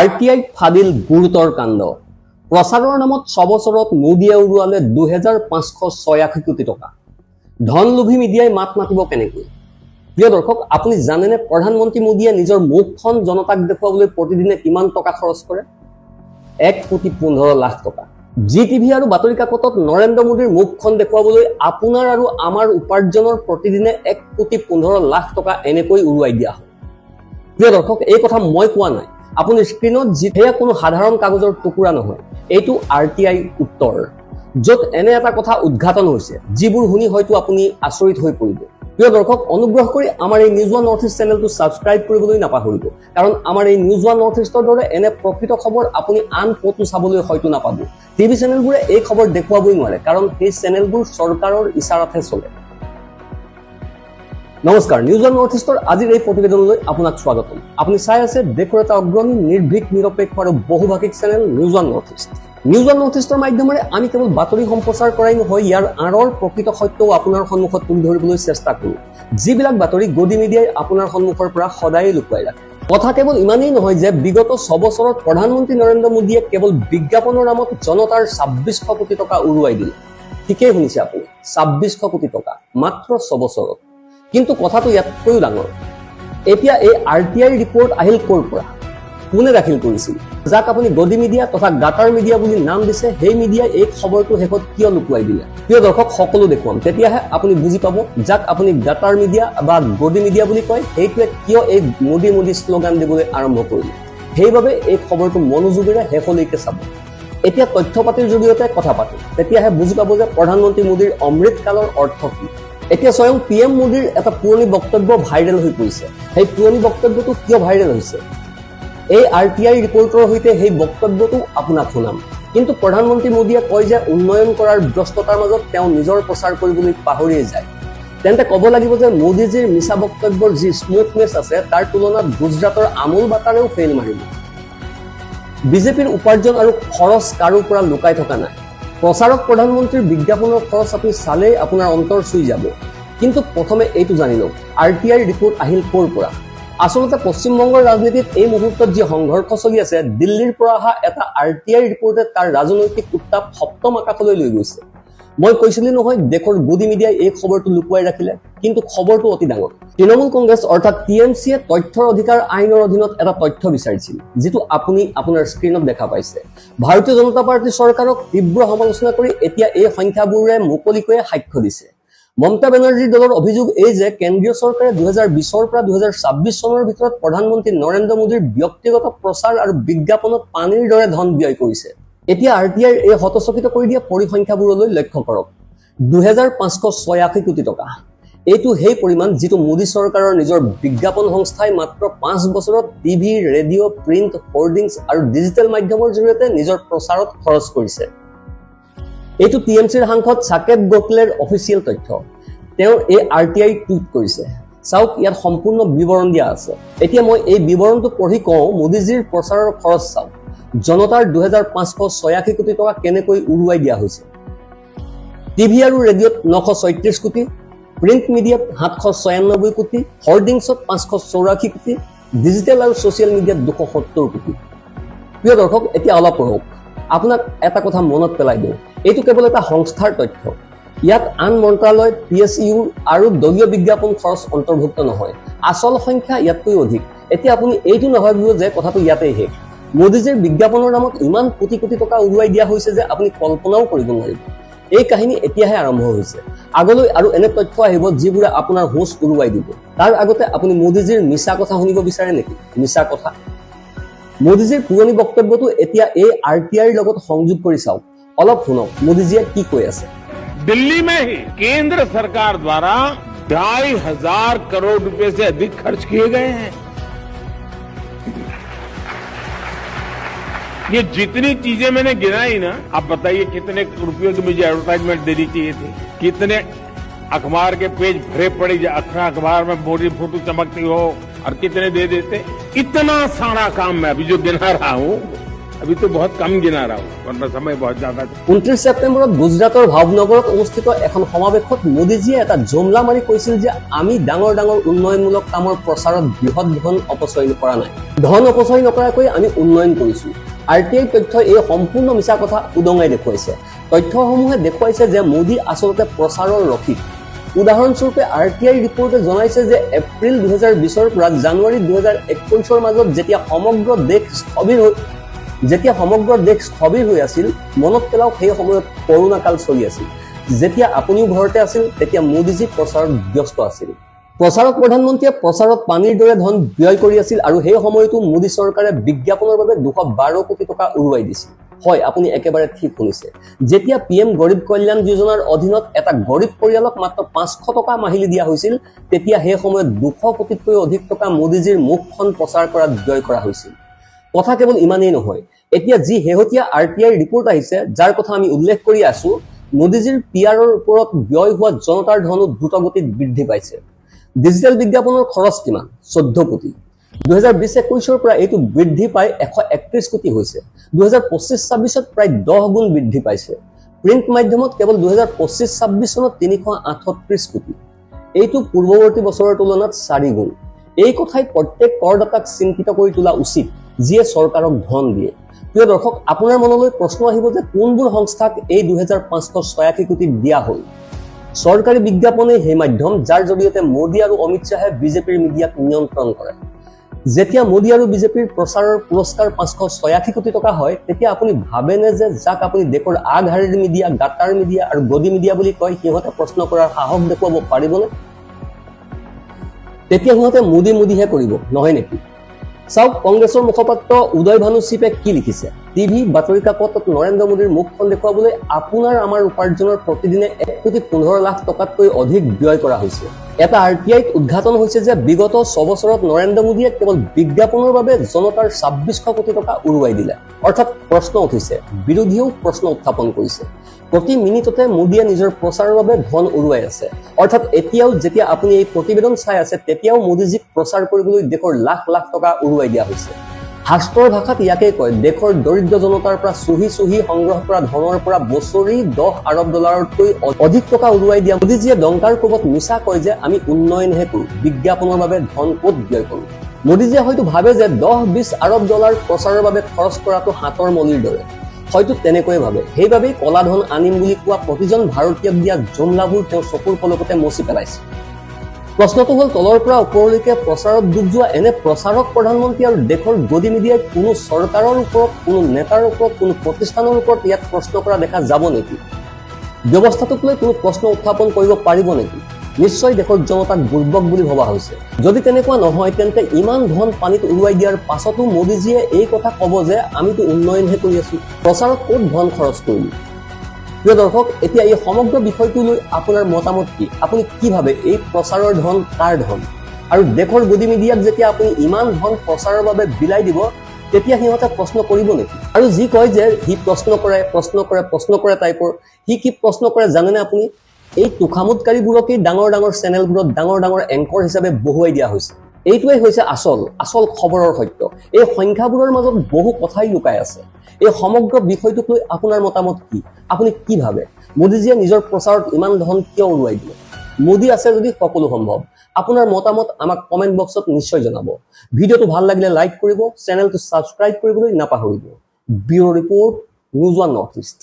RTI ফাদিল গুৰুতৰ কাণ্ড প্ৰচাৰৰ নামত 6 বছৰত মোদীয়ে উৰুৱালে 2586 কোটি টকা ধন লোভী মিডিয়াই মাত মাতিব কেনেকৈ প্ৰিয় দৰ্শক আপুনি জানেনে প্ৰধানমন্ত্ৰী মোদীয়ে নিজৰ মুখখন জনতাক দেখুৱাবলৈ প্ৰতিদিনে কিমান টকা খৰচ কৰে 1,15,00,000 টকা জি টিভি আৰু বাতৰি কাকতত নৰেন্দ্ৰ মোদীৰ মুখখন দেখুৱাবলৈ আপোনাৰ আৰু আমাৰ উপাৰ্জনৰ প্ৰতিদিনে 1,15,00,000 টকা এনেকৈ উৰুৱাই দিয়া হয় প্ৰিয় দৰ্শক এই কথা মই কোৱা নাই আপুনি স্ক্ৰিনত যিহেয়া কোনো সাধাৰণ কাগজৰ টুকুৰা নহয় এইটো RTI উত্তৰ যত এনে এটা কথা উদ্ঘাটন হৈছে যিবোৰ শুনি হয়তো আপুনি আচৰিত হৈ পৰিব প্ৰিয় দৰ্শক অনুগ্ৰহ কৰি আমাৰ এই নিউজ ওৱান নৰ্থ ইষ্ট চেনেলটো সাবস্ক্ৰাইব কৰিবলৈ নাপাহৰিব কাৰণ আমাৰ এই নিউজ ওৱান নৰ্থ ইষ্টৰ দৰে এনে প্ৰকৃত খবৰ আপুনি আন ক'তো চাবলৈ হয়তো নাপাব টিভি চেনেলবোৰে এই খবৰ দেখুৱাবই নোৱাৰে কাৰণ এই চেনেলবোৰ চৰকাৰৰ ইছাৰাতহে চলে নমস্কাৰ নিউজ ওৱান নৰ্থ ইষ্টৰ আজিৰ এই প্ৰতিবেদনলৈ আপোনাক স্বাগতম আপুনি চাই আছে দেশৰ এটা অগ্ৰণী নিৰ্ভীক নিৰপেক্ষ আৰু বহুভাষিক channel News One North East News One North ইষ্টৰ মাধ্যমেৰে আমি কেৱল বাতৰি সম্প্ৰচাৰ কৰাই নহয় ইয়াৰ আঁৰৰ প্ৰকৃত সত্যও আপোনাৰ সন্মুখত তুলি ধৰিবলৈ চেষ্টা কৰোঁ যিবিলাক বাতৰি গদি মিডিয়াই আপোনাৰ সন্মুখৰ পৰা সদায় লুকুৱাই ৰাখে কথা কেৱল ইমানেই নহয় যে বিগত 6 বছৰত প্ৰধানমন্ত্ৰী নৰেন্দ্ৰ মোদীয়ে কেৱল বিজ্ঞাপনৰ নামত জনতাৰ 2600 কোটি টকা উৰুৱাই দিলে ঠিকই শুনিছে আপুনি 2600 কোটি টকা মাত্ৰ 6 বছৰত কিন্তু কথাটো ইয়াতকৈও ডাঙৰ এতিয়া এই RTI ৰিপৰ্ট আহিল ক'ৰ পৰা কোনে দাখিল কৰিছিল যাক আপুনি গদি মিডিয়া তথা গাটাৰ মিডিয়া বুলি নাম দিছে সেই মিডিয়াই এই খবৰটো শেষত কিয় লুকুৱাই দিলে প্ৰিয় দৰ্শক সকলো দেখুৱাম তেতিয়াহে আপুনি বুজি পাব যাক আপুনি গাটাৰ মিডিয়া বা গদি মিডিয়া বুলি কয় সেইটোৱে কিয় এই মোদী মোদী শ্লোগান দিবলৈ আৰম্ভ কৰিলে সেইবাবে এই খবৰটো মনোযোগেৰে শেষলৈকে চাব এতিয়া তথ্য পাতিৰ জৰিয়তে কথা পাতো তেতিয়াহে বুজি পাব যে প্ৰধানমন্ত্ৰী মোদীৰ অমৃতকালৰ অৰ্থ কি এতিয়া স্বয়ং PM মোদীৰ এটা পুৰণি বক্তব্য ভাইৰেল হৈ পৰিছে সেই পুৰণি বক্তব্যটো কিয় ভাইৰেল হৈছে এই RTI ৰিপৰ্টৰ হৈতে সেই বক্তব্যটো আপোনাক শুনাম কিন্তু প্ৰধানমন্ত্ৰী মোদীয়ে কয় যে উন্নয়ন কৰাৰ ব্যস্ততাৰ মাজত তেওঁ নিজৰ প্ৰচাৰ কৰিবলৈ পাহৰিয়ে যায় তেন্তে ক'ব লাগিব যে মোদীজীৰ মিছা বক্তব্যৰ যি স্মুথনেছ আছে তাৰ তুলনাত গুজৰাটৰ আমুল বাটাৰেও ফেইল মাৰিব বিজেপিৰ উপাৰ্জন আৰু খৰচ কাৰো পৰা লুকাই থকা নাই প্ৰচাৰক প্ৰধানমন্ত্ৰীৰ বিজ্ঞাপনৰ খৰচ আপুনি চালেই আপোনাৰ অন্তৰ চুই যাব কিন্তু প্ৰথমে এইটো জানি লওক RTI ৰিপৰ্ট আহিল ক'ৰ পৰা আসলতে পশ্চিমবংগৰ ৰাজনীতিত এই মুহূৰ্তত যি সংঘৰ্ষ চলি আছে দিল্লীৰ পৰা অহা এটা RTI ৰিপৰ্টে তাৰ ৰাজনৈতিক উত্তাপ সপ্তম আকাশলৈ লৈ গৈছে মই কৈছিলো নহয় দেশৰ গদি মিডিয়াই এই খবৰটো লুকুৱাই ৰাখিলে কিন্তু খবৰটো অতি ডাঙৰ তৃণমূল কংগ্ৰেছ অৰ্থাৎ TMCয়ে তথ্যৰ অধিকাৰ আইনৰ অধীনত এটা তথ্য বিচাৰিছিল যিটো আপুনি আপোনাৰ স্ক্ৰিনত দেখা পাইছে ভাৰতীয় জনতা পাৰ্টি চৰকাৰক তীব্ৰ সমালোচনা কৰি এতিয়া এই সংখ্যাবোৰে মুকলিকৈ সাক্ষ্য দিছে মমতা বেনাৰ্জীৰ দলৰ অভিযোগ এই যে কেন্দ্ৰীয় চৰকাৰে 2020 পৰা 2026 চনৰ ভিতৰত প্ৰধানমন্ত্ৰী নৰেন্দ্ৰ মোদীৰ ব্যক্তিগত প্ৰচাৰ আৰু বিজ্ঞাপনত পানীৰ দৰে ধন ব্যয় কৰিছে এতিয়া RTI এই হতচকিত কৰি দিয়া পৰিসংখ্যাবোৰলৈ লক্ষ্য কৰক 2586 কোটি টকা এইটো সেই পৰিমাণ যিটো মোদী চৰকাৰৰ নিজৰ বিজ্ঞাপন সংস্থাই মাত্ৰ 5 বছৰত টিভি ৰেডিঅ' প্ৰিণ্ট হোৰ্ডিংছ আৰু ডিজিটেল মাধ্যমৰ জৰিয়তে নিজৰ প্ৰচাৰত খৰচ কৰিছে এইটো TMCৰ সাংসদ সাকেত গোখলেৰ অফিচিয়েল তথ্য তেওঁ এই RTI টুইট কৰিছে চাওক ইয়াত সম্পূৰ্ণ বিৱৰণ দিয়া আছে এতিয়া মই এই বিৱৰণটো পঢ়ি কওঁ মোদীজীৰ প্ৰচাৰৰ খৰচ চাওক জনতাৰ 2586 কোটি টকা কেনেকৈ উৰুৱাই দিয়া হৈছে টিভি আৰু ৰেডিঅ'ত 936 কোটি প্ৰিণ্ট মিডিয়াত 796 কোটি হোৰ্ডিংছত 584 কোটি ডিজিটেল আৰু ছ'চিয়েল মিডিয়াত 270 কোটি প্ৰিয় দৰ্শক এতিয়া অলপ পঢ়ক আপোনাক এটা কথা মনত পেলাই দিওঁ এইটো কেৱল এটা সংস্থাৰ তথ্য ইয়াত আন মন্ত্ৰালয় PSU আৰু দলীয় বিজ্ঞাপন খৰচ অন্তৰ্ভুক্ত নহয় আসল সংখ্যা ইয়াতকৈ অধিক এতিয়া আপুনি এইটো নাভাবিব যে কথাটো ইয়াতেই শেষ মোদীজীৰ বিজ্ঞাপনৰ নামত ইমান কোটি কোটি টকা উৰুৱাই দিয়া হৈছে যে আপুনি কল্পনাও কৰিব নোৱাৰিব এই কাহিনী এতিয়াহে আৰম্ভ হৈছে আগলৈ আৰু এনে তথ্য আহিব যিবোৰে আপোনাৰ হোচ উৰুৱাই দিব তাৰ আগতে আপুনি মোদীজীৰ মিছা কথা শুনিব বিচাৰে নেকি মিছা কথা মোদীজীৰ পুৰণি বক্তব্যটো এতিয়া এই RTIৰ লগত সংযোগ কৰি চাওক অলপ শুনক মোদীজীয়ে কি কৈ আছে दिल्ली में ही केंद्र सरकार द्वारा 2,500 करोड़ रुपए से अधिक खर्च किए गए हैं ये जितनी चीजें मैंने गिनाई ना आप बताइए कितने रुपयों की मुझे एडवर्टाइजमेंट देनी चाहिए थी कितने अखबार के पेज भरे पड़े अखबार में मोदी फोटो चमकती हो और कितने दे देते इतना सारा काम मैं अभी जो गिना रहा हूं अभी तो बहुत कम गिना रहा हूँ वरना समय बहुत ज्यादा था। 29 ছেপ্টেম্বৰত গুজৰাটৰ ভাৱনগৰত অনুষ্ঠিত এখন সমাৱেশত মোদীজীয়ে এটা জুমলা মাৰি কৈছিল যে আমি ডাঙৰ ডাঙৰ উন্নয়নমূলক কামৰ প্ৰচাৰত বৃহৎ ধন অপচয় কৰা নাই। ধন অপচয় নকৰাকৈ আমি উন্নয়ন কৰিছো। RTI তথ্যই এই সম্পূৰ্ণ মিছা কথা উদঙাই দেখুৱাইছে। তথ্যসমূহে দেখুৱাইছে যে মোদী আচলতে প্ৰচাৰৰ ৰসিক। উদাহৰণস্বৰূপে RTI ৰিপৰ্টে জনাইছে যে এপ্ৰিল 2020ৰ পৰা জানুৱাৰী 2021ৰ মাজত যেতিয়া সমগ্ৰ দেশ স্থবিৰ হৈ আছিল, মনত পেলাওক সেই সময়ত কৰোনা কাল চলি আছিল। যেতিয়া আপুনিও ঘৰতে আছিল তেতিয়া মোদীজী প্ৰচাৰত ব্যস্ত আছিল। প্ৰচাৰক প্ৰধানমন্ত্ৰীয়ে প্ৰচাৰত পানীৰ দৰে ধন ব্যয় কৰি আছিল আৰু সেই সময়তো মোদী চৰকাৰে বিজ্ঞাপনৰ বাবে 212 কোটি টকা উৰুৱাই দিছিল। হয়, আপুনি একেবাৰে ঠিক শুনিছে। যেতিয়া PM গৰীব কল্যাণ যোজনাৰ অধীনত এটা গৰীব পৰিয়ালক মাত্ৰ 500 টকা মাহিলী দিয়া হৈছিল, তেতিয়া সেই সময়ত 200 কোটিতকৈ অধিক টকা মোদীজীৰ মুখখন প্ৰচাৰ কৰাত ব্যয় কৰা হৈছিল। কথা কেৱল ইমানেই নহয়, এতিয়া যি শেহতীয়া RTI ৰিপৰ্ট আহিছে, যাৰ কথা আমি উল্লেখ কৰি আছো, মোদীজীৰ PRৰ ওপৰত ব্যয় হোৱা জনতাৰ ধনো দ্ৰুতগতিত বৃদ্ধি পাইছে। ডিজিটেল বিজ্ঞাপনৰ খৰচ কিমান? 14 কোটি। 2020-21ৰ পৰা এইটো বৃদ্ধি পাই 131 কোটি হৈছে। 2025-26ত প্ৰায় 10 গুণ বৃদ্ধি পাইছে। প্ৰিণ্ট মাধ্যমত কেৱল 2025-26 চনত 338 কোটি। এইটো পূৰ্বৱৰ্তী বছৰৰ তুলনাত 4 গুণ। এই কথাই প্ৰত্যেক কৰদাতাক চিন্তিত কৰি তোলা উচিত, যিয়ে চৰকাৰক ধন দিয়ে। প্ৰিয় দৰ্শক, আপোনাৰ মনলৈ প্ৰশ্ন আহিব যে কোনবোৰ সংস্থাক এই 2586 কোটি দিয়া হ'ল? চৰকাৰী বিজ্ঞাপনেই সেই মাধ্যম যাৰ জৰিয়তে মোদী আৰু অমিত শ্বাহে বিজেপিৰ মিডিয়াক নিয়ন্ত্ৰণ কৰে। যেতিয়া মোদী আৰু বিজেপিৰ প্ৰচাৰৰ পুৰস্কাৰ 586 কোটি টকা হয়, তেতিয়া আপুনি ভাবেনে যে যাক আপুনি দেশৰ আগশাৰীৰ মিডিয়া, গাঁটাৰ মিডিয়া আৰু গদি মিডিয়া বুলি কয়, সিহঁতে প্ৰশ্ন কৰাৰ সাহস দেখুৱাব পাৰিবনে? তেতিয়া সিহঁতে মোদীহে কৰিব, নহয় নেকি? চাওক, কংগ্ৰেছৰ মুখপাত্ৰ উদয় ভানু চিপে কি লিখিছে। টিভি, বাতৰি কাকতত নৰেন্দ্ৰ মোদীৰ মুখখন দেখুৱাবলৈ আপোনাৰ আমাৰ উপাৰ্জনৰ প্ৰতিদিনে 1,15,00,000 টকাতকৈ অধিক ব্যয় কৰা হৈছে। এটা RTIত উদ্ঘাটন হৈছে যে বিগত 6 বছৰত নৰেন্দ্ৰ মোদীয়ে কেৱল বিজ্ঞাপনৰ বাবে জনতাৰ 2600 কোটি টকা উৰুৱাই দিলে। অৰ্থাৎ প্ৰশ্ন উঠিছে, বিৰোধীয়েও প্ৰশ্ন উত্থাপন কৰিছে। প্ৰতি মিনিটতে মোদীয়ে নিজৰ প্ৰচাৰৰ বাবে ধন উৰুৱাই আছে। অৰ্থাৎ এতিয়াও যেতিয়া আপুনি এই প্ৰতিবেদন চাই আছে, তেতিয়াও মোদীজীক প্ৰচাৰ কৰিবলৈ দেশৰ লাখ লাখ টকা উৰুৱাই দিয়া হৈছে। শাস্ত্ৰৰ ভাষাত ইয়াকে কয়, দেশৰ দৰিদ্ৰ জনতাৰ পৰা চুহি সংগ্ৰহ কৰা ধনৰ পৰা বছৰি $10 আৰব অধিক টকা উৰুৱাই দিয়া মোদীজীয়ে ডংকাৰ কোবত মিছা কয় যে আমি উন্নয়নহে কৰো, বিজ্ঞাপনৰ বাবে ধন ক'ত ব্যয় কৰো। মোদীজীয়ে হয়তো ভাবে যে $10-20 আৰব প্ৰচাৰৰ বাবে খৰচ কৰাটো হাতৰ মলিৰ দৰে। হয়তো তেনেকৈয়ে ভাবে। সেইবাবেই কলা ধন আনিম বুলি কোৱা প্ৰতিজন ভাৰতীয়ক দিয়া জুমলাবোৰ তেওঁ চকুৰ পলকতে মচি পেলাইছে। প্ৰশ্নটো হ'ল, তলৰ পৰা ওপৰলৈকে প্ৰচাৰত ডুব যোৱা এনে প্ৰচাৰক প্ৰধানমন্ত্ৰী আৰু দেশৰ গদি মিডিয়াই কোনো চৰকাৰৰ ওপৰত, কোনো নেতাৰ ওপৰত, কোনো প্ৰতিষ্ঠানৰ ওপৰত ইয়াত প্ৰশ্ন কৰা দেখা যাব নেকি? ব্যৱস্থাটোক লৈ কোনো প্ৰশ্ন উত্থাপন কৰিব পাৰিব নেকি? নিশ্চয় দেশৰ জনতাক দুৰ্বল বুলি ভবা হৈছে। যদি তেনেকুৱা নহয়, তেন্তে ইমান ধন পানীত উৰুৱাই দিয়াৰ পাছতো মোদীজীয়ে এই কথা ক'ব যে আমিতো উন্নয়নহে কৰি আছো, প্ৰচাৰত ক'ত ধন খৰচ কৰিলো? প্ৰিয় দৰ্শক, এতিয়া এই সমগ্ৰ বিষয়টো লৈ আপোনাৰ মতামত কি? আপুনি কি ভাবে এই প্ৰচাৰৰ ধন কাৰ ধন? আৰু দেশৰ গদি মিডিয়াক যেতিয়া আপুনি ইমান ধন প্ৰচাৰৰ বাবে বিলাই দিব, তেতিয়া সিহঁতে প্ৰশ্ন কৰিব নেকি? আৰু যি কয় যে সি প্ৰশ্ন কৰে টাইপৰ, সি কি প্ৰশ্ন কৰে জানেনে আপুনি? এই তোখামোদকাৰীবোৰকেই ডাঙৰ ডাঙৰ চেনেলবোৰত ডাঙৰ ডাঙৰ এংকৰ হিচাপে বহুৱাই দিয়া হৈছে। এইটোৱেই হৈছে আচল খবৰৰ সত্য। এই সংখ্যাবোৰৰ মাজত বহু কথাই লুকাই আছে। এই সমগ্ৰ বিষয়টোক লৈ আপোনাৰ মতামত কি? আপুনি কি ভাবে? মোদীজীয়ে নিজৰ প্ৰচাৰত ইমান ধন কিয় উৰুৱাই দিলে? মোদী আছে যদি সকলো সম্ভৱ। আপোনাৰ মতামত আমাক কমেণ্ট বক্সত নিশ্চয় জনাব। ভিডিঅ'টো ভাল লাগিলে লাইক কৰিব, চেনেলটো ছাবস্ক্ৰাইব কৰিবলৈ নাপাহৰিব। Bureau report, news One North east.